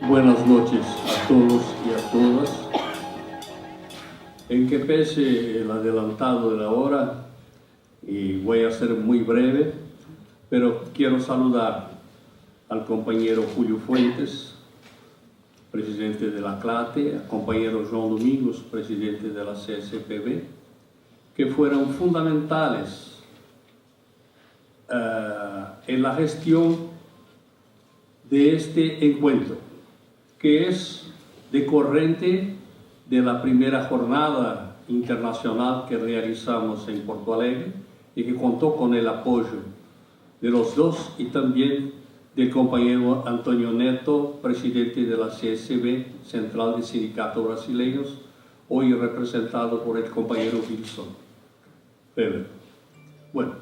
Buenas noches a todos y a todas. En que pese el adelantado de la hora, y voy a ser muy breve, pero quiero saludar al compañero Julio Fuentes, presidente de la CLATE, al compañero João Domingos, presidente de la CSPB, que fueron fundamentales en la gestión de este encuentro, que es decorrente de la primera jornada internacional que realizamos en Porto Alegre y que contó con el apoyo de los dos y también del compañero Antonio Neto, presidente de la CSB, Central de Sindicatos Brasileños, hoy representado por el compañero Wilson Weber. Bueno,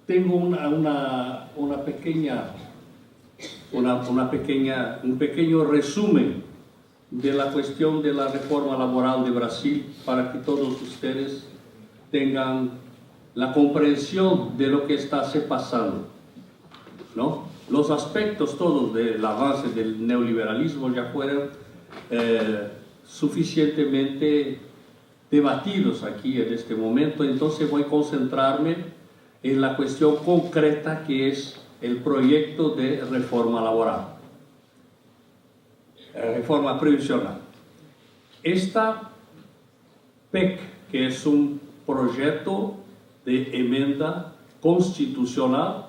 tengo un pequeño resumen de la cuestión de la reforma laboral de Brasil para que todos ustedes tengan la comprensión de lo que está se pasando, ¿no? Los aspectos todos del avance del neoliberalismo ya fueron suficientemente debatidos aquí en este momento, entonces voy a concentrarme en la cuestión concreta que es el proyecto de reforma laboral, reforma previsional. Esta PEC, que es un proyecto de emenda constitucional,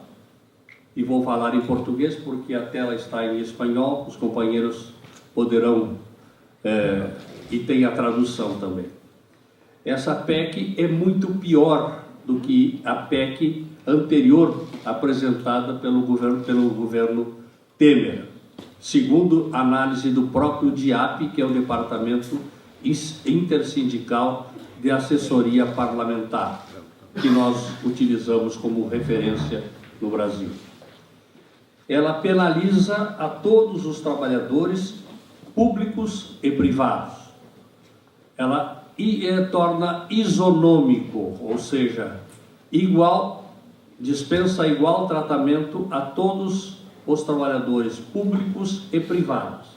y voy a hablar en portugués porque a tela está en español, los compañeros podrán, y tem a tradução também. Essa PEC é muito pior do que a PEC anterior apresentada pelo governo Temer, segundo análise do próprio DIAP, que é o Departamento Intersindical de Assessoria Parlamentar, que nós utilizamos como referência no Brasil. Ela penaliza a todos os trabalhadores públicos e privados. Ela torna isonômico, ou seja, dispensa igual tratamento a todos os trabalhadores públicos e privados.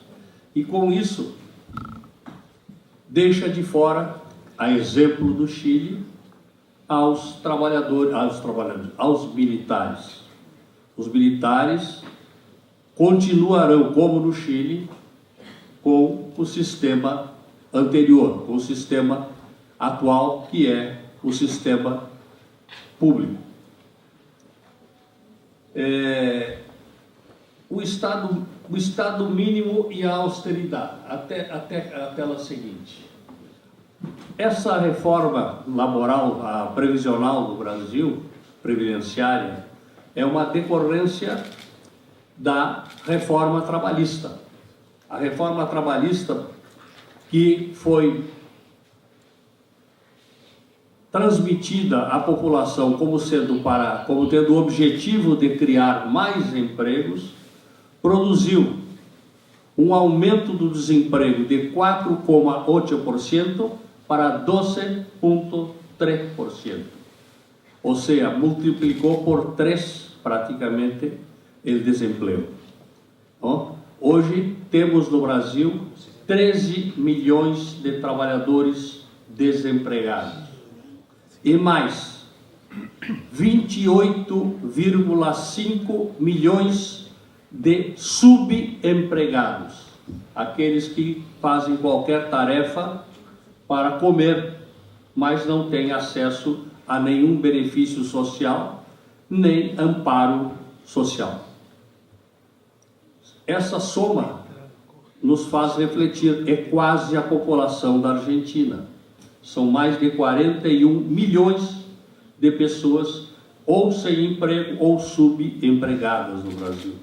E com isso, deixa de fora, a exemplo do Chile, aos militares. Os militares continuarão, como no Chile, com o sistema anterior, com o sistema atual, que é o sistema público. O estado mínimo e a austeridade, até a tela seguinte. Essa reforma laboral, a previsional do Brasil, previdenciária, é uma decorrência da reforma trabalhista. A reforma trabalhista que foi transmitida à população como tendo o objetivo de criar mais empregos, produziu um aumento do desemprego de 4,8% para 12,3%. Ou seja, multiplicou por 3 praticamente o desemprego. Hoje temos no Brasil 13 milhões de trabalhadores desempregados e mais 28,5 milhões de subempregados, aqueles que fazem qualquer tarefa para comer, mas não têm acesso a nenhum benefício social, nem amparo social. Essa soma nos faz refletir, é quase a população da Argentina. São mais de 41 milhões de pessoas ou sem emprego ou subempregadas no Brasil.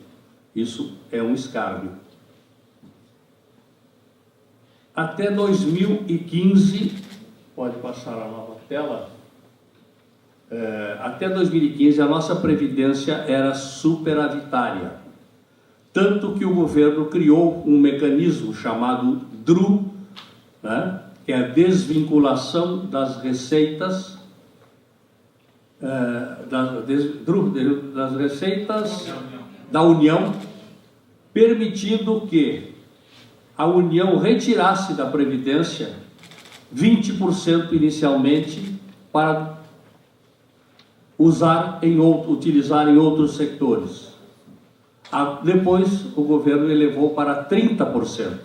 Isso é um escárnio. Até 2015, pode passar a nova tela, até 2015 a nossa previdência era superavitária. Tanto que o governo criou um mecanismo chamado DRU, né, que é a desvinculação das receitas das receitas da União, permitindo que a União retirasse da Previdência 20% inicialmente para utilizar em outros setores. Depois o governo elevou para 30%.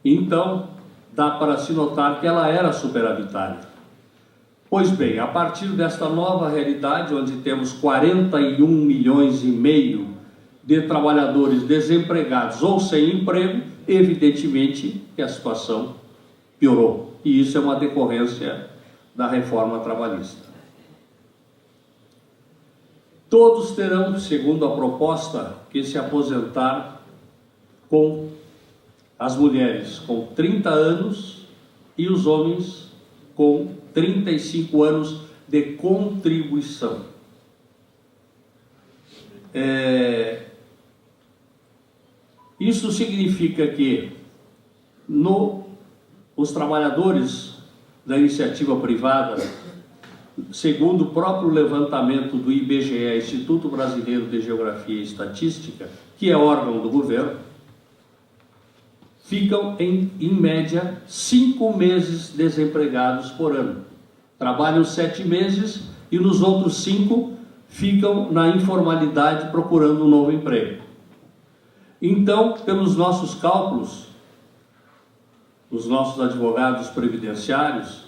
Então, dá para se notar que ela era superavitária. Pois bem, a partir desta nova realidade, onde temos 41 milhões e meio de trabalhadores desempregados ou sem emprego, evidentemente que a situação piorou. E isso é uma decorrência da reforma trabalhista. Todos terão, segundo a proposta, que se aposentar com as mulheres com 30 anos e os homens com 35 anos de contribuição. Isso significa que os trabalhadores da iniciativa privada, segundo o próprio levantamento do IBGE, Instituto Brasileiro de Geografia e Estatística, que é órgão do governo, ficam em média 5 meses desempregados por ano. Trabalham 7 meses e nos outros 5 ficam na informalidade procurando um novo emprego. Então, pelos nossos cálculos, os nossos advogados previdenciários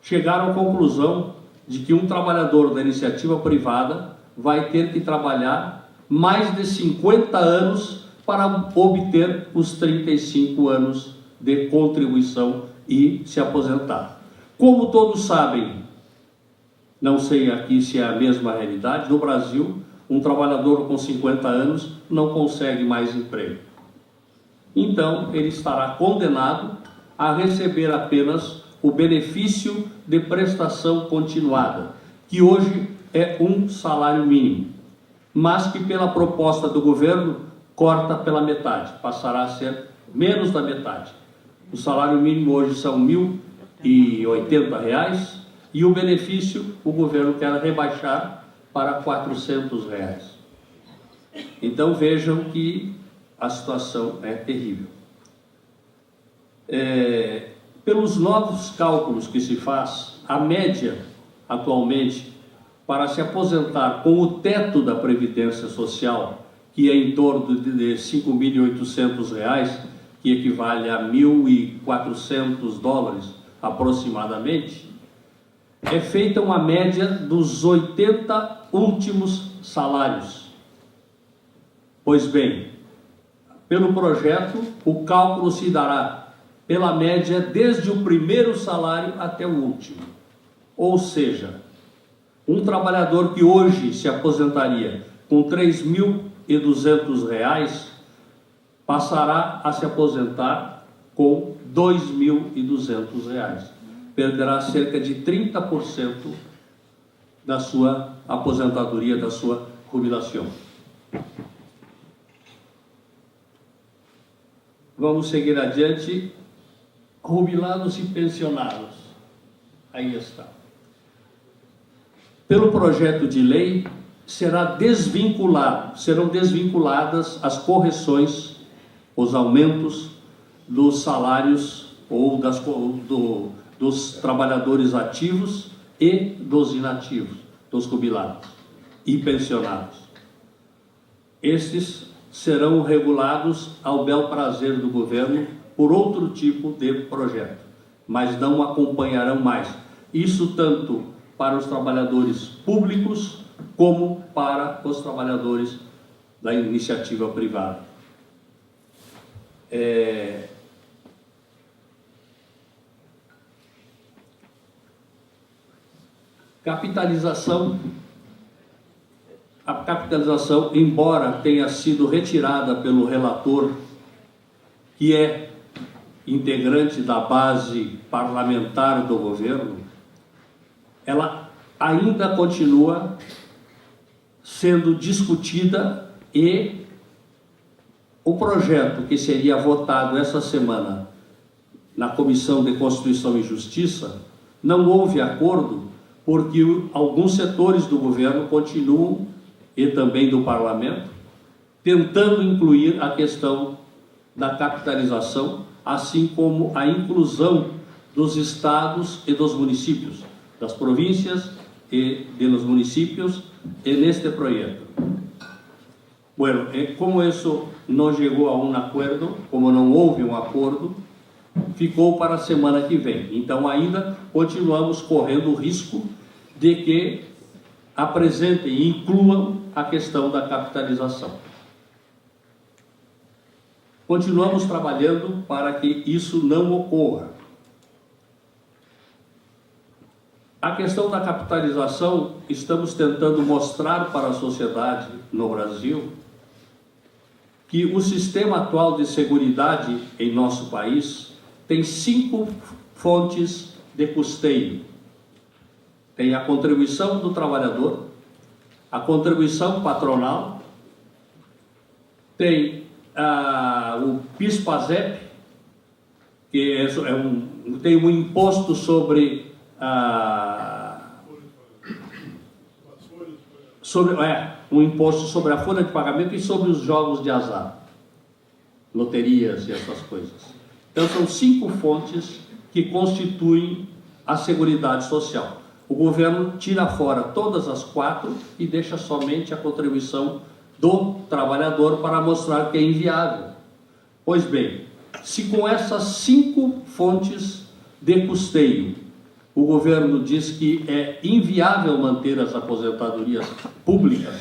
chegaram à conclusão de que um trabalhador da iniciativa privada vai ter que trabalhar mais de 50 anos para obter os 35 anos de contribuição e se aposentar. Como todos sabem, não sei aqui se é a mesma realidade, no Brasil, um trabalhador com 50 anos não consegue mais emprego. Então, ele estará condenado a receber apenas o benefício de prestação continuada, que hoje é um salário mínimo, mas que pela proposta do governo corta pela metade, passará a ser menos da metade. O salário mínimo hoje são R$ 1.080 e o benefício o governo quer rebaixar para R$ 400. Então vejam que a situação é terrível. Pelos novos cálculos que se faz, a média atualmente para se aposentar com o teto da Previdência Social, que é em torno de R$ 5.800, que equivale a $1.400 aproximadamente, é feita uma média dos 80 últimos salários. Pois bem, pelo projeto, o cálculo se dará pela média desde o primeiro salário até o último. Ou seja, um trabalhador que hoje se aposentaria com R$ 3.200 passará a se aposentar com R$ 2.200. Perderá cerca de 30% da sua aposentadoria, da sua jubilação. Vamos seguir adiante. Jubilados e pensionados. Aí está. Pelo projeto de lei, serão desvinculadas as correções, os aumentos dos salários ou dos trabalhadores ativos e dos inativos, dos jubilados e pensionados. Estes serão regulados ao bel prazer do governo por outro tipo de projeto, mas não acompanharão mais. Isso tanto para os trabalhadores públicos como para os trabalhadores da iniciativa privada. A capitalização, embora tenha sido retirada pelo relator, que é integrante da base parlamentar do governo, ela ainda continua sendo discutida e o projeto que seria votado essa semana na Comissão de Constituição e Justiça, não houve acordo porque alguns setores do governo continuam, e também do parlamento, tentando incluir a questão da capitalização, assim como a inclusão dos estados e dos municípios, das províncias e dos municípios, neste projeto. Bueno, como isso não chegou a um acordo, como não houve um acordo, ficou para a semana que vem. Então ainda continuamos correndo o risco de que apresentem e incluam a questão da capitalização. Continuamos trabalhando para que isso não ocorra. A questão da capitalização, estamos tentando mostrar para a sociedade no Brasil que o sistema atual de seguridade em nosso país tem 5 fontes de custeio. Tem a contribuição do trabalhador, a contribuição patronal, tem o PIS/PASEP, que tem um imposto sobre um imposto sobre a folha de pagamento e sobre os jogos de azar, loterias e essas coisas. Então são 5 fontes que constituem a Seguridade Social. O governo tira fora todas as 4 e deixa somente a contribuição do trabalhador para mostrar que é inviável. Pois bem, se com essas 5 fontes de custeio o governo diz que é inviável manter as aposentadorias públicas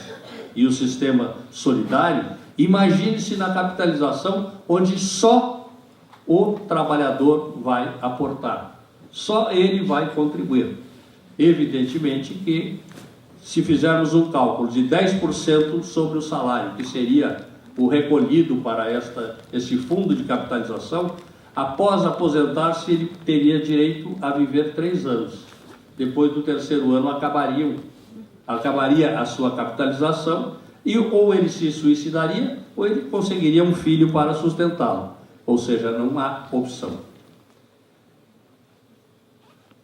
e o sistema solidário, imagine-se na capitalização, onde só o trabalhador vai aportar, só ele vai contribuir. Evidentemente que, se fizermos um cálculo de 10% sobre o salário, que seria o recolhido para esse fundo de capitalização, após aposentar-se, ele teria direito a viver 3 anos. Depois do 3º ano, acabaria a sua capitalização, e ou ele se suicidaria, ou ele conseguiria um filho para sustentá-lo. Ou seja, não há opção.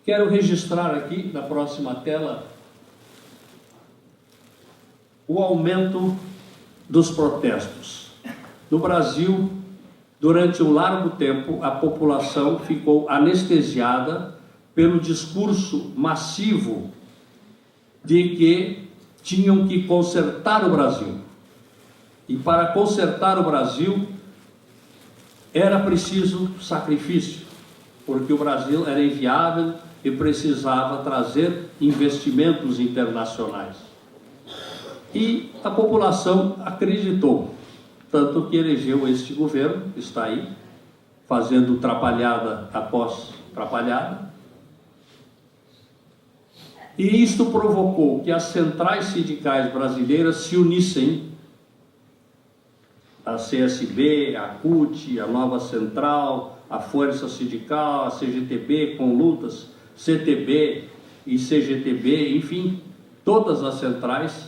Quero registrar aqui, na próxima tela, o aumento dos protestos. No Brasil, durante um largo tempo, a população ficou anestesiada pelo discurso massivo de que tinham que consertar o Brasil. E para consertar o Brasil, era preciso sacrifício, porque o Brasil era inviável e precisava trazer investimentos internacionais. E a população acreditou, tanto que elegeu este governo, que está aí, fazendo trapalhada após trapalhada. E isto provocou que as centrais sindicais brasileiras se unissem, a CSB, a CUT, a Nova Central, a Força Sindical, a CGTB, com lutas, CTB e CGTB, enfim, todas as centrais,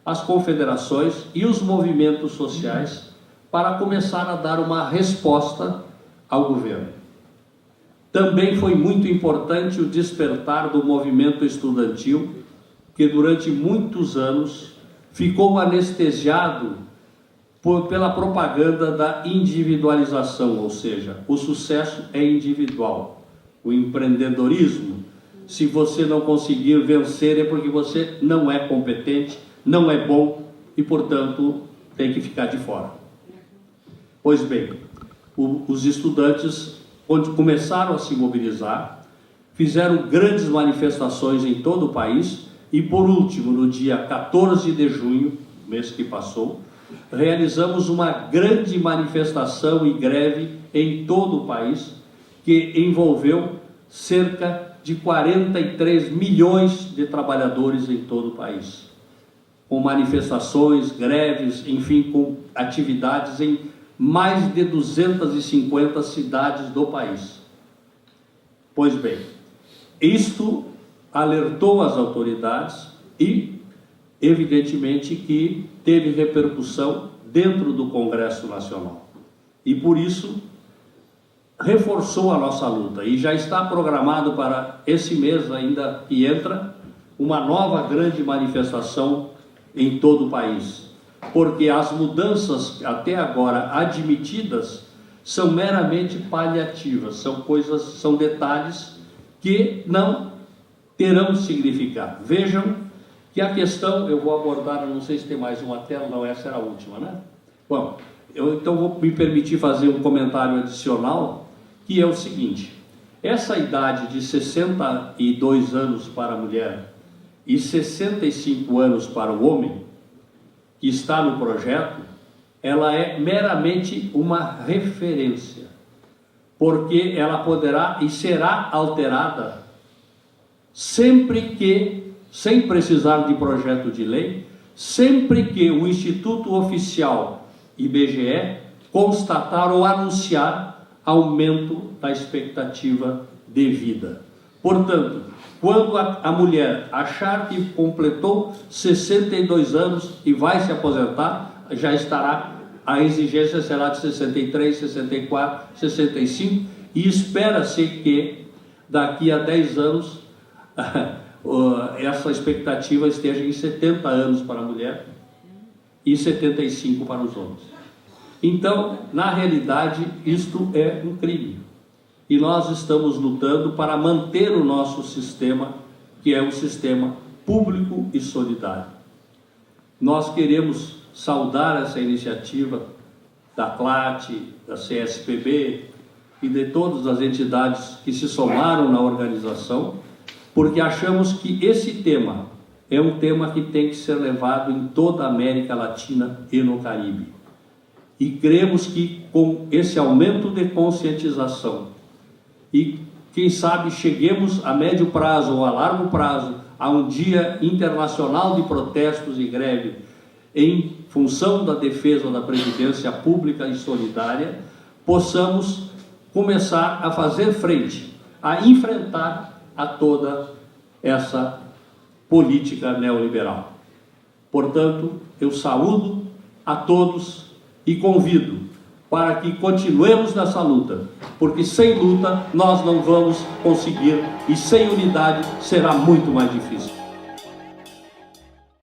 as confederações e os movimentos sociais, para começar a dar uma resposta ao governo. Também foi muito importante o despertar do movimento estudantil, que durante muitos anos ficou anestesiado pela propaganda da individualização, ou seja, o sucesso é individual. O empreendedorismo, se você não conseguir vencer, é porque você não é competente, não é bom e, portanto, tem que ficar de fora. Pois bem, os estudantes começaram a se mobilizar, fizeram grandes manifestações em todo o país e, por último, no dia 14 de junho, mês que passou, realizamos uma grande manifestação e greve em todo o país, que envolveu cerca de 43 milhões de trabalhadores em todo o país, com manifestações, greves, enfim, com atividades em mais de 250 cidades do país. Pois bem, isto alertou as autoridades e, evidentemente, que teve repercussão dentro do Congresso Nacional. E, por isso, reforçou a nossa luta. E já está programado para esse mês ainda que entra, uma nova grande manifestação em todo o país, porque as mudanças até agora admitidas são meramente paliativas, são detalhes que não terão significado. Vejam que a questão, eu vou abordar, não sei se tem mais uma tela, não, essa era a última, né? Bom, eu então vou me permitir fazer um comentário adicional, que é o seguinte: essa idade de 62 anos para a mulher e 65 anos para o homem, que está no projeto, ela é meramente uma referência, porque ela poderá e será alterada sempre que, sem precisar de projeto de lei, sempre que o Instituto Oficial IBGE constatar ou anunciar aumento da expectativa de vida. Portanto, quando a mulher achar que completou 62 anos e vai se aposentar, já estará, a exigência será de 63, 64, 65, e espera-se que daqui a 10 anos essa expectativa esteja em 70 anos para a mulher e 75 para os homens. Então, na realidade, isto é um crime. E nós estamos lutando para manter o nosso sistema, que é um sistema público e solidário. Nós queremos saudar essa iniciativa da CLAT, da CSPB e de todas as entidades que se somaram na organização, porque achamos que esse tema é um tema que tem que ser levado em toda a América Latina e no Caribe. E cremos que com esse aumento de conscientização e, quem sabe, cheguemos a médio prazo ou a largo prazo a um dia internacional de protestos e greve em função da defesa da previdência pública e solidária, possamos começar a fazer frente, a enfrentar a toda essa política neoliberal. Portanto, eu saúdo a todos e convido para que continuemos nessa luta, porque sem luta nós não vamos conseguir, e sem unidade será muito mais difícil.